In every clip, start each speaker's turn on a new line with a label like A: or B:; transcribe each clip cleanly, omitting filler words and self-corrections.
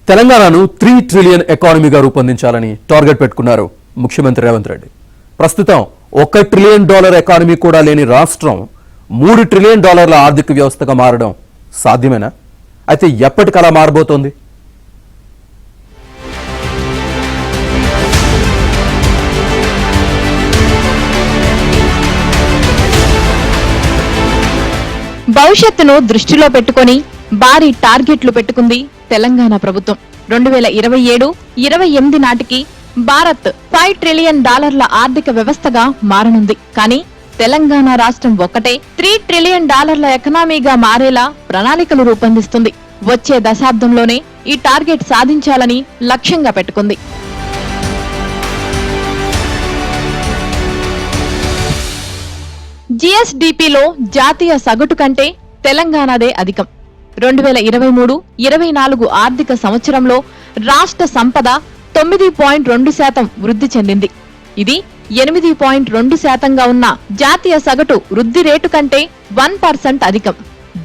A: తెలంగాణను 3 ట్రిలియన్ ఎకానమీగా రూపొందించాలని టార్గెట్ పెట్టుకున్నారు ముఖ్యమంత్రి రేవంత్ రెడ్డి. ప్రస్తుతం $1 ట్రిలియన్ ఎకానమీ కూడా లేని రాష్ట్రం $3 ట్రిలియన్ ఆర్థిక వ్యవస్థగా మారడం సాధ్యమేనా? అయితే ఎప్పటికలా మారబోతోంది?
B: భవిష్యత్తును దృష్టిలో పెట్టుకొని భారీ టార్గెట్లు పెట్టుకుంది తెలంగాణ ప్రభుత్వం. 2027-28 నాటికి భారత్ $5 ట్రిలియన్ ఆర్థిక వ్యవస్థగా మారనుంది. కానీ తెలంగాణ రాష్ట్రం ఒక్కటే $3 ట్రిలియన్ ఎకనామీగా మారేలా ప్రణాళికలు రూపొందిస్తుంది. వచ్చే దశాబ్దంలోనే ఈ టార్గెట్ సాధించాలని లక్ష్యంగా పెట్టుకుంది. జీఎస్డీపీలో జాతీయ సగటు కంటే తెలంగాణదే అధికం. 2023-24 ఆర్థిక సంవత్సరంలో రాష్ట్ర సంపద 9.2% వృద్ధి చెందింది. ఇది 8.2%గా ఉన్న జాతీయ సగటు వృద్ధి రేటు కంటే 1% అధికం.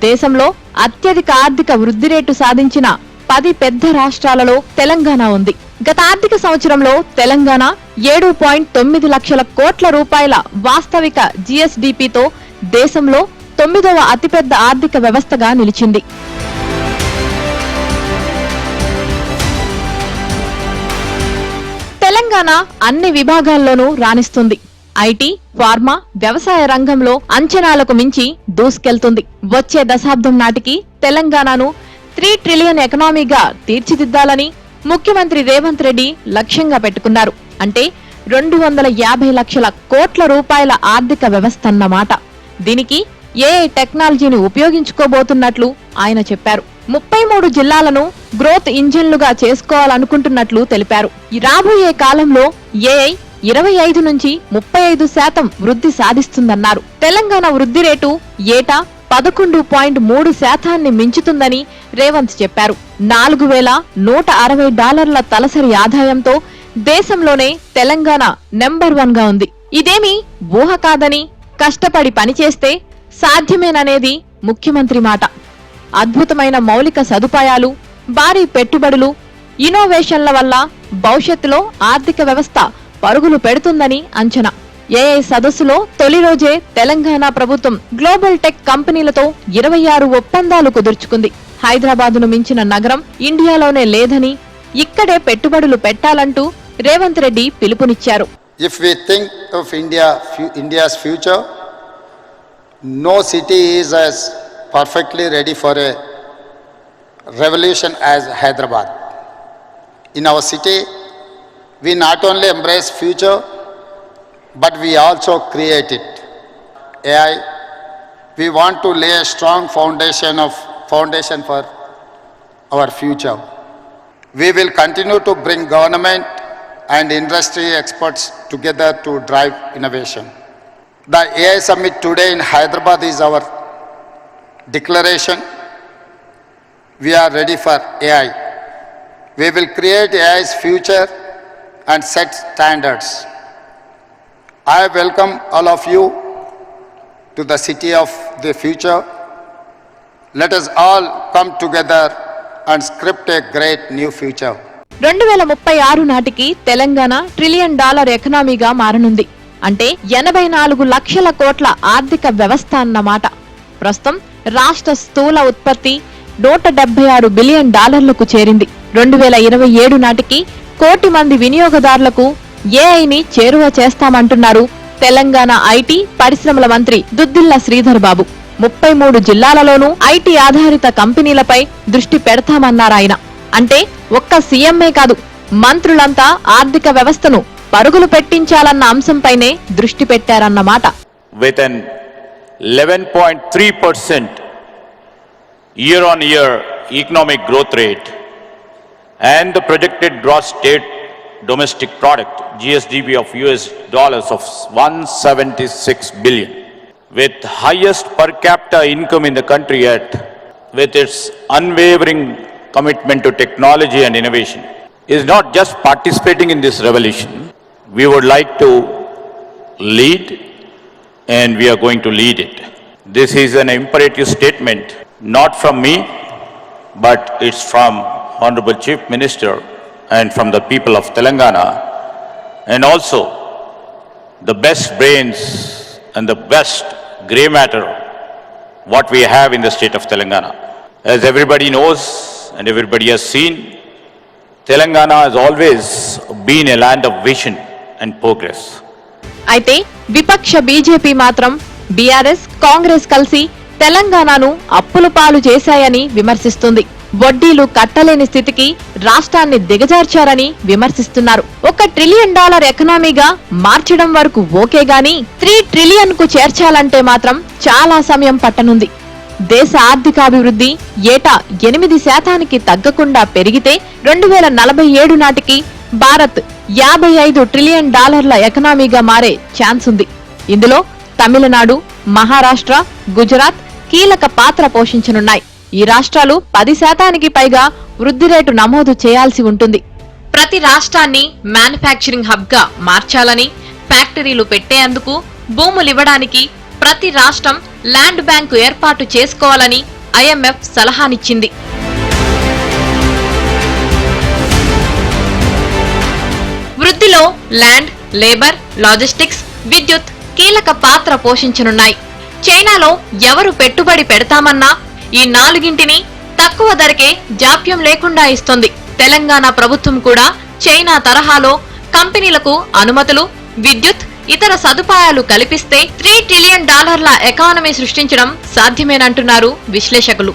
B: దేశంలో అత్యధిక ఆర్థిక వృద్ధి రేటు సాధించిన 10 పెద్ద రాష్ట్రాలలో తెలంగాణ ఉంది. గత ఆర్థిక సంవత్సరంలో తెలంగాణ 7.9 లక్షల కోట్ల రూపాయల వాస్తవిక జీఎస్డీపీతో దేశంలో 9వ అతిపెద్ద ఆర్థిక వ్యవస్థగా నిలిచింది. తెలంగాణ అన్ని విభాగాల్లోనూ రాణిస్తుంది. ఐటీ, ఫార్మా, వ్యవసాయ రంగంలో అంచనాలకు మించి దూసుకెళ్తుంది. వచ్చే దశాబ్దం నాటికి తెలంగాణను 3 ట్రిలియన్ ఎకనామీగా తీర్చిదిద్దాలని ముఖ్యమంత్రి రేవంత్ రెడ్డి లక్ష్యంగా పెట్టుకున్నారు. అంటే 250 లక్షల కోట్ల రూపాయల ఆర్థిక వ్యవస్థ అన్నమాట. దీనికి ఏఐ టెక్నాలజీని ఉపయోగించుకోబోతున్నట్లు ఆయన చెప్పారు. 33 జిల్లాలను గ్రోత్ ఇంజిన్లుగా చేసుకోవాలనుకుంటున్నట్లు తెలిపారు. రాబోయే కాలంలో ఏఐ 25 నుంచి 35% వృద్ధి సాధిస్తుందన్నారు. తెలంగాణ వృద్ధి రేటు ఏటా 11.3% మించుతుందని రేవంత్ చెప్పారు. $4,160 తలసరి ఆదాయంతో దేశంలోనే తెలంగాణ నెంబర్ 1 గా ఉంది. ఇదేమీ ఊహ కాదని, కష్టపడి పనిచేస్తే సాధ్యమేననేది ముఖ్యమంత్రి మాట. అద్భుతమైన మౌలిక సదుపాయాలు, భారీ పెట్టుబడులు, ఇన్నోవేషన్ల వల్ల భవిష్యత్తులో ఆర్థిక వ్యవస్థ పరుగులు పెడుతుందని అంచనా. ఏఐ సదస్సులో తొలి రోజే తెలంగాణ ప్రభుత్వం గ్లోబల్ టెక్ కంపెనీలతో 26 ఒప్పందాలు కుదుర్చుకుంది. హైదరాబాదును మించిన నగరం ఇండియాలోనే లేదని, ఇక్కడే పెట్టుబడులు పెట్టాలంటూ రేవంత్ రెడ్డి పిలుపునిచ్చారు.
C: If we think of India's future, no city is as perfectly ready for a revolution as Hyderabad. In our city, we not only embrace future, but we also create it. AI, we want to lay a strong foundation for our future. We will continue to bring government and industry experts together to drive innovation. The AI Summit today in Hyderabad is our declaration. We are ready for AI. We will create AI's future and set standards. I welcome all of you to the city of the future. Let us all come together and script a great new future.
B: 2036 నాటికి Telangana $1 trillion ఎకనామీగా మారనుంది. అంటే 84 లక్షల కోట్ల ఆర్థిక వ్యవస్థ అన్నమాట. ప్రస్తుతం రాష్ట్ర స్థూల ఉత్పత్తి $176 బిలియన్ చేరింది. 2027 నాటికి 1 కోటి మంది వినియోగదారులకు ఏఐని చేరువ చేస్తామంటున్నారు తెలంగాణ ఐటీ పరిశ్రమల మంత్రి దుద్దిల్ల శ్రీధర్ బాబు. 33 జిల్లాలలోనూ ఐటీ ఆధారిత కంపెనీలపై దృష్టి పెడతామన్నారాయన. అంటే ఒక్క సీఎంఏ కాదు, మంత్రులంతా ఆర్థిక వ్యవస్థను పరుగులు పెట్టించాలన్న అంశంపైనే దృష్టి పెట్టారన్నమాట.
D: With an 11.3% year-on-year economic growth rate and the projected gross state domestic product GSDP of $176 billion, with highest per capita income in the country, yet with its unwavering commitment to technology and innovation, is not just participating in this revolution. We would like to lead, and we are going to lead it. This is an imperative statement, not from me, but it's from Honorable Chief Minister and from the people of Telangana, and also the best brains and the best grey matter what we have in the state of Telangana. As everybody knows and everybody has seen, Telangana has always been a land of vision and progress.
B: అయితే విపక్ష BJP మాత్రం BRS Congress కలిసి తెలంగాణను అప్పుల పాలు చేశాయని విమర్శిస్తుంది. వడ్డీలు కట్టలేని స్థితికి రాష్ట్రాన్ని దిగజార్చారని విమర్శిస్తున్నారు. $1 ట్రిలియన్ ఎకనామీగా మార్చడం వరకు ఓకే గాని 3 ట్రిలియన్ కు చేర్చాలంటే మాత్రం చాలా సమయం పట్టనుంది. దేశ ఆర్థికాభివృద్ధి ఏటా 8% తగ్గకుండా పెరిగితే 2047 నాటికి భారత్ $55 ట్రిలియన్ ఎకనామీగా మారే ఛాన్స్ ఉంది. ఇందులో తమిళనాడు, మహారాష్ట్ర, గుజరాత్ కీలక పాత్ర పోషించనున్నాయి. ఈ రాష్ట్రాలు 10% పైగా వృద్ధి రేటు నమోదు చేయాల్సి ఉంటుంది. ప్రతి రాష్ట్రాన్ని మ్యానుఫ్యాక్చరింగ్ హబ్ గా మార్చాలని, ఫ్యాక్టరీలు పెట్టేందుకు భూములివ్వడానికి ప్రతి రాష్ట్రం ల్యాండ్ బ్యాంకు ఏర్పాటు చేసుకోవాలని IMF సలహానిచ్చింది. వృద్ధిలో ల్యాండ్, లేబర్, లాజిస్టిక్స్, విద్యుత్ కీలక పాత్ర పోషించనున్నాయి. చైనాలో ఎవరు పెట్టుబడి పెడతామన్నా ఈ 4గింటిని తక్కువ ధరకే జాప్యం లేకుండా ఇస్తుంది. తెలంగాణ ప్రభుత్వం కూడా చైనా తరహాలో కంపెనీలకు అనుమతులు, విద్యుత్, ఇతర సదుపాయాలు కల్పిస్తే $3 ట్రిలియన్ ఎకానమీ సృష్టించడం సాధ్యమేనంటున్నారు విశ్లేషకులు.